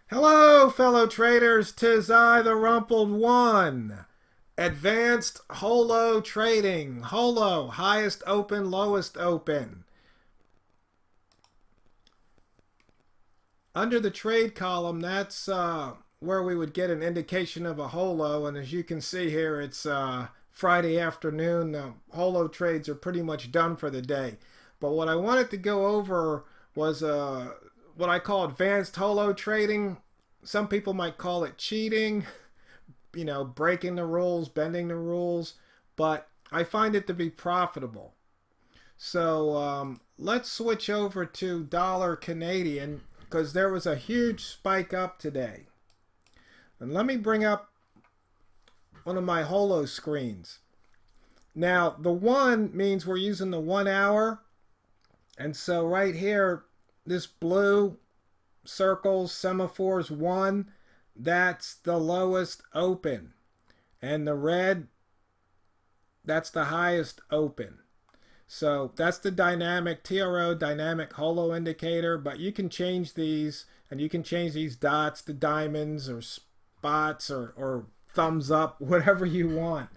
Hello, fellow traders. 'Tis I, the Rumpled One. Advanced Holo Trading. Holo, highest open, lowest open. Under the trade column, that's where we would get an indication of a holo. And as you can see here, it's Friday afternoon. The holo trades are pretty much done for the day. But what I wanted to go over was what I call advanced holo trading. Some people might call it cheating, breaking the rules, bending the rules, but I find it to be profitable. So let's switch over to dollar Canadian because there was a huge spike up today. And let me bring up one of my holo screens. Now, the one means we're using the 1 hour. And so right here, this blue circles, semaphores 1, that's the lowest open. And the red, that's the highest open. So that's the dynamic TRO dynamic holo indicator, but you can change these, and you can change these dots to diamonds or spots or thumbs up, whatever you want.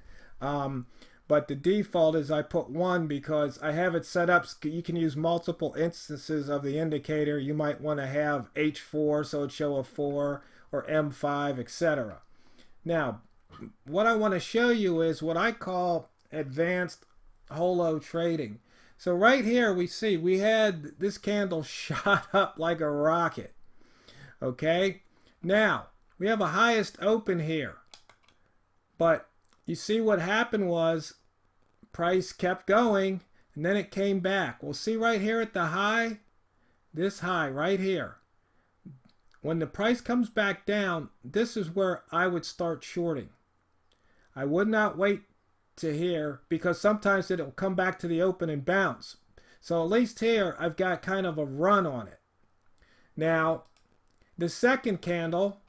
But the default is I put 1 because I have it set up. You can use multiple instances of the indicator. You might want to have H4 so it show a 4 or M5, etc. Now, what I want to show you is what I call advanced holo trading. So right here we had this candle shot up like a rocket. Okay, now we have a highest open here, but you see what happened was price kept going and then it came back. We'll see right here at the high, this high right here. When the price comes back down, this is where I would start shorting. I would not wait to here because sometimes it'll come back to the open and bounce. So at least here I've got kind of a run on it. Now the second candle,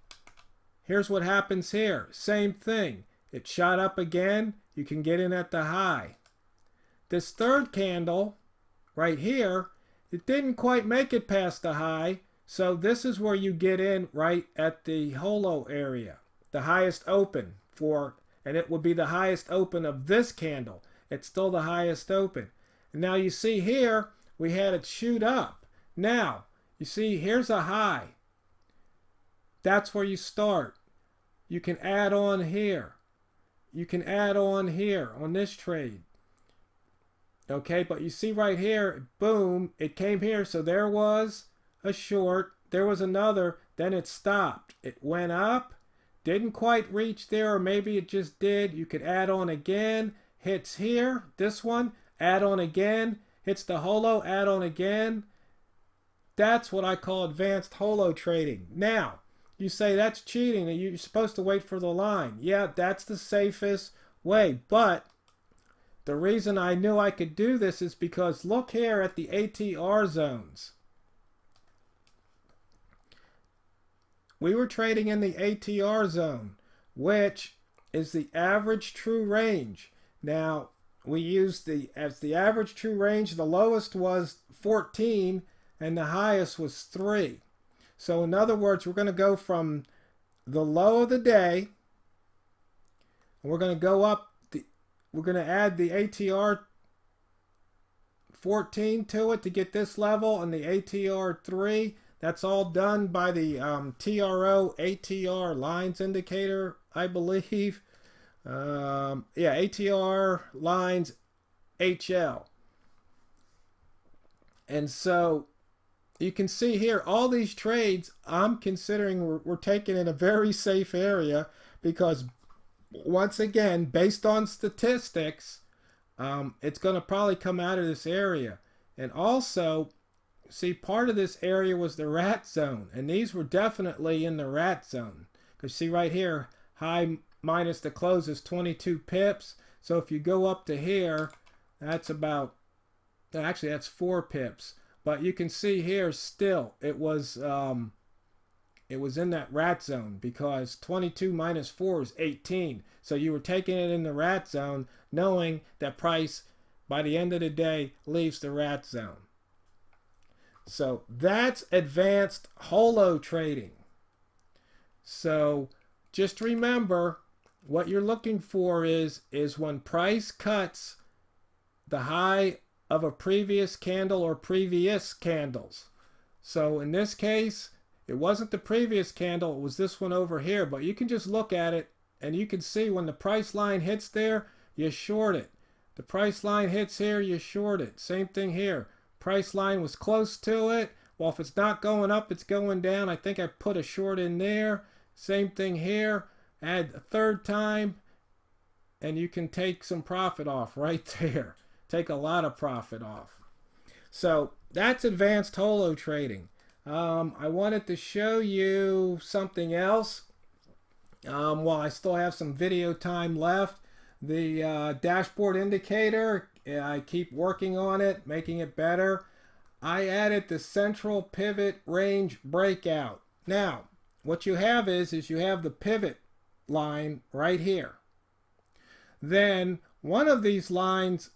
here's what happens here. Same thing. It shot up again. You can get in at the high. This third candle right here, it didn't quite make it past the high. So this is where you get in right at the holo area, the highest open for, and it would be the highest open of this candle. It's still the highest open. And now you see here, we had it shoot up. Now, you see here's a high. That's where you start. You can add on here. You can add on here on this trade. Okay, but you see right here, boom, it came here. So there was a short. There was another. Then it stopped. It went up. Didn't quite reach there, or maybe it just did. You could add on again. Hits here. This one. Add on again. Hits the holo. Add on again. That's what I call advanced holo trading. Now, you say that's cheating and you're supposed to wait for the line. Yeah, that's the safest way. But the reason I knew I could do this is because look here at the ATR zones. We were trading in the ATR zone, which is the average true range. Now, we used as the average true range, the lowest was 14 and the highest was 3. So in other words, we're going to go from the low of the day, and we're going to go up, we're going to add the ATR 14 to it to get this level, and the ATR 3. That's all done by the TRO ATR lines indicator, I believe. Yeah, ATR lines HL. And so you can see here all these trades I'm considering we're taking in a very safe area because once again, based on statistics, it's going to probably come out of this area. And also, see, part of this area was the rat zone, and these were definitely in the rat zone. Because see right here, high minus the close is 22 pips. So if you go up to here, that's about, actually that's 4 pips. But you can see here still it was in that rat zone because 22 minus 4 is 18. So you were taking it in the rat zone knowing that price by the end of the day leaves the rat zone. So that's advanced holo trading. So just remember, what you're looking for is when price cuts the high of a previous candle or previous candles. So in this case, it wasn't the previous candle, it was this one over here. But you can just look at it and you can see when the price line hits there, you short it. The price line hits here, you short it. Same thing here. Price line was close to it. Well, if it's not going up, it's going down. I think I put a short in there. Same thing here. Add a third time, and you can take some profit off right there. Take a lot of profit off. So that's advanced holo trading. I wanted to show you something else. While I still have some video time left, the dashboard indicator, I keep working on it, making it better. I added the central pivot range breakout. Now, what you have is you have the pivot line right here. Then one of these lines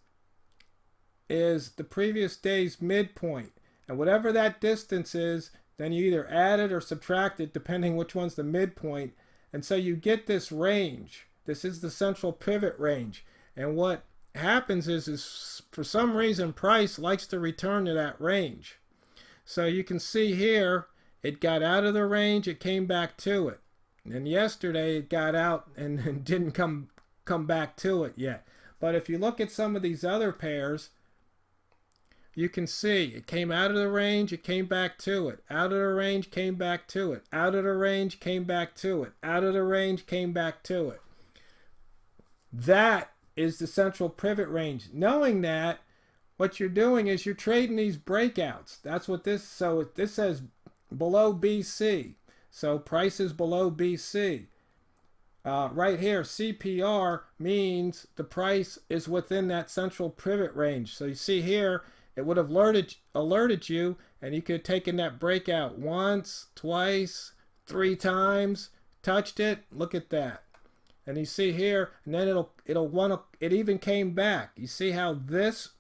is the previous day's midpoint. And whatever that distance is, then you either add it or subtract it depending which one's the midpoint. And so you get this range. This is the central pivot range. And what happens is for some reason price likes to return to that range. So you can see here it got out of the range, it came back to it. And yesterday it got out and didn't come back to it yet. But if you look at some of these other pairs, you can see it came out of the range, it came back to it. Out of the range, came back to it. Out of the range, came back to it. Out of the range, came back to it. That is the central pivot range. Knowing that, what you're doing is you're trading these breakouts. That's what this, so this says below BC. So price is below BC. Right here, CPR means the price is within that central pivot range. So you see here, it would have alerted you, and you could have taken that breakout once, twice, 3 times, touched it. Look at that. And you see here, and then it even came back. You see how this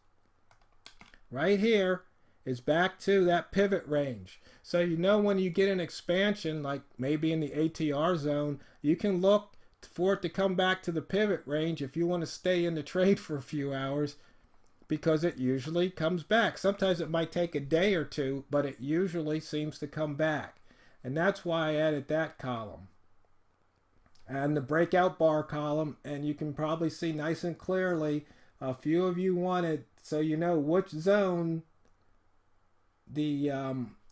right here is back to that pivot range. So you know when you get an expansion, like maybe in the ATR zone, you can look for it to come back to the pivot range if you want to stay in the trade for a few hours, because it usually comes back. Sometimes it might take a day or two, but it usually seems to come back. And that's why I added that column. And the breakout bar column, and you can probably see nice and clearly, a few of you wanted, so you know which zone the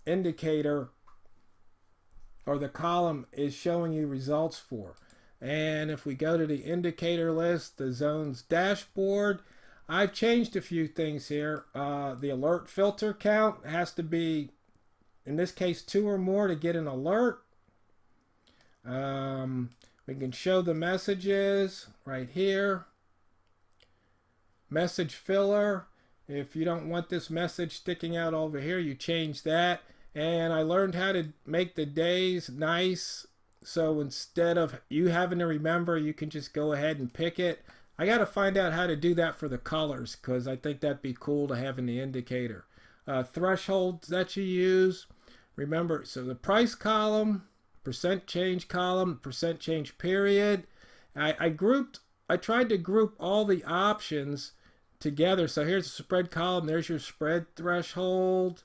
indicator or the column is showing you results for. And if we go to the indicator list, the zones dashboard, I've changed a few things here. The alert filter count has to be, in this case, 2 or more to get an alert. We can show the messages right here. Message filler. If you don't want this message sticking out over here, you change that. And I learned how to make the days nice. So instead of you having to remember, you can just go ahead and pick it. I got to find out how to do that for the colors, because I think that'd be cool to have in the indicator. Thresholds that you use. Remember, so the price column, percent change column, percent change period. I tried to group all the options together. So here's the spread column. There's your spread threshold.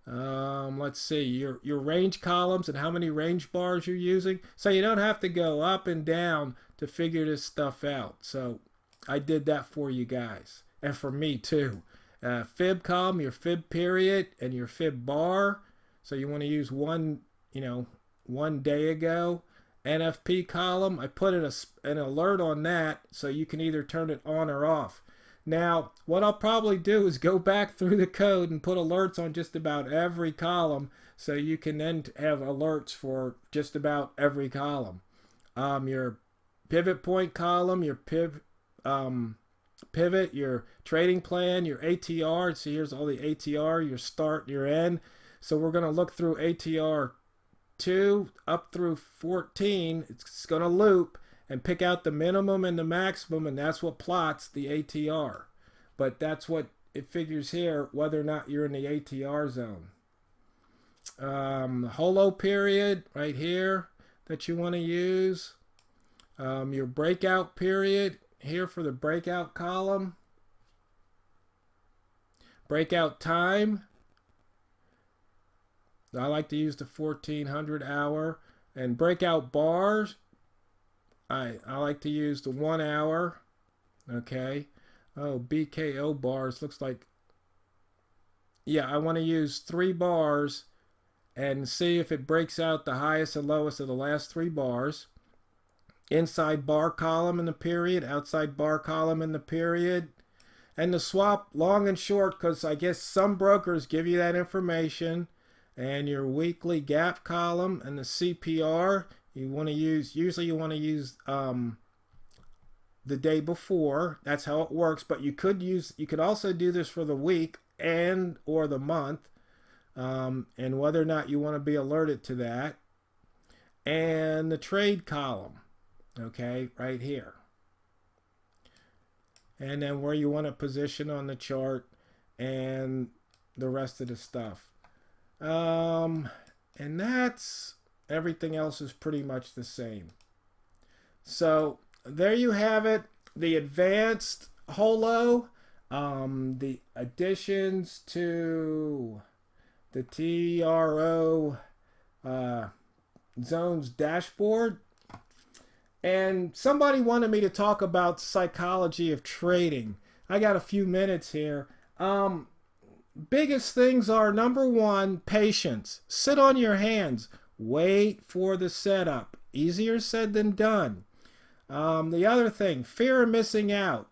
Let's see your range columns and how many range bars you're using. So you don't have to go up and down to figure this stuff out. So I did that for you guys, and for me too. Fib column, your fib period, and your fib bar. So you want to use one day ago. NFP column, I put an alert on that, so you can either turn it on or off. Now, what I'll probably do is go back through the code and put alerts on just about every column, so you can then have alerts for just about every column. Your pivot point column, your pivot, your trading plan, your ATR. So here's all the ATR, your start, your end. So we're going to look through ATR 2 up through 14. It's going to loop and pick out the minimum and the maximum, and that's what plots the ATR. But that's what it figures here, whether or not you're in the ATR zone. Holo period right here. that you want to use. Your breakout period here for the breakout column. Breakout time. I like to use the 1400 hour. And breakout bars. I like to use the 1 hour. Okay. Oh, BKO bars looks like. Yeah, I want to use 3 bars and see if it breaks out the highest and lowest of the last 3 bars. Inside bar column in the period, outside bar column in the period. And the swap long and short, because I guess some brokers give you that information. And your weekly gap column and the CPR, you want to use, usually you want to use the day before. That's how it works. But you could also do this for the week and or the month, and whether or not you want to be alerted to that. And the trade column, okay, right here. And then where you want to position on the chart and the rest of the stuff. And that's, everything else is pretty much the same. So there you have it, the advanced holo, the additions to the TRO Zones dashboard. And somebody wanted me to talk about psychology of trading. I got a few minutes here. Biggest things are, number 1, patience. Sit on your hands. Wait for the setup. Easier said than done. The other thing, fear of missing out.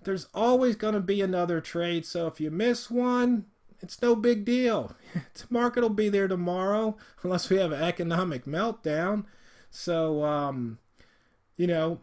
There's always going to be another trade, so if you miss one, it's no big deal. The market will be there tomorrow, unless we have an economic meltdown. So, you know,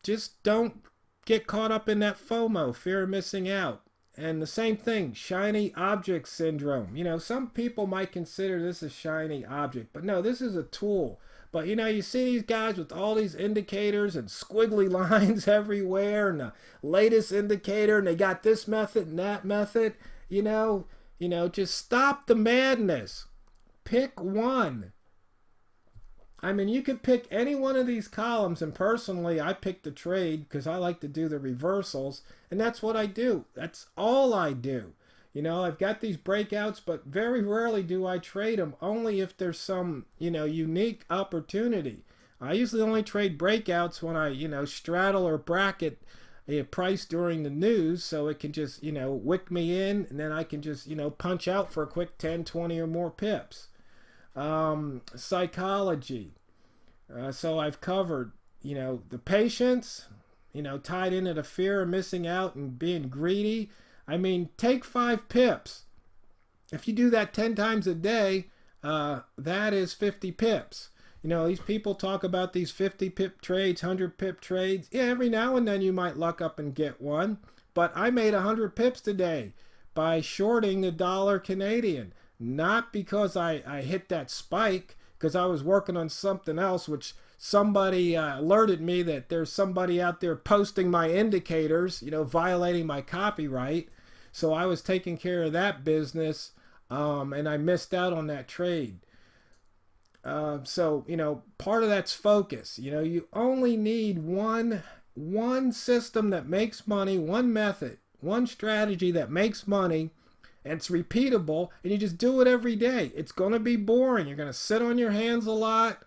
just don't get caught up in that FOMO, fear of missing out. And the same thing, shiny object syndrome. You know, some people might consider this a shiny object, but no, this is a tool. But, you know, you see these guys with all these indicators and squiggly lines everywhere and the latest indicator, and they got this method and that method. You know, just stop the madness. Pick one. I mean, you could pick any one of these columns, and personally, I pick the trade because I like to do the reversals, and that's what I do. That's all I do. You know, I've got these breakouts, but very rarely do I trade them, only if there's some, you know, unique opportunity. I usually only trade breakouts when I, you know, straddle or bracket a price during the news, so it can just, you know, wick me in, and then I can just, you know, punch out for a quick 10, 20 or more pips. Psychology. So I've covered, you know, the patience, you know, tied into the fear of missing out and being greedy. I mean, take 5 pips. If you do that 10 times a day, that is 50 pips. You know, these people talk about these 50 pip trades, 100 pip trades. Yeah, every now and then you might luck up and get one. But I made 100 pips today by shorting the dollar Canadian. Not because I hit that spike, because I was working on something else, which somebody alerted me that there's somebody out there posting my indicators, you know, violating my copyright. So I was taking care of that business, and I missed out on that trade. So, you know, part of that's focus. You know, you only need one system that makes money, one method, one strategy that makes money, and it's repeatable, and you just do it every day. It's going to be boring. You're going to sit on your hands a lot.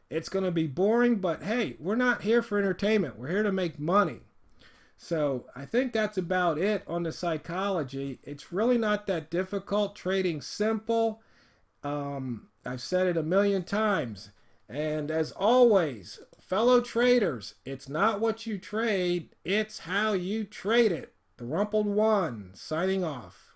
It's going to be boring, but hey, we're not here for entertainment. We're here to make money. So I think that's about it on the psychology. It's really not that difficult. Trading simple. I've said it a million times. And as always, fellow traders, it's not what you trade, it's how you trade it. TheRumpledOne signing off.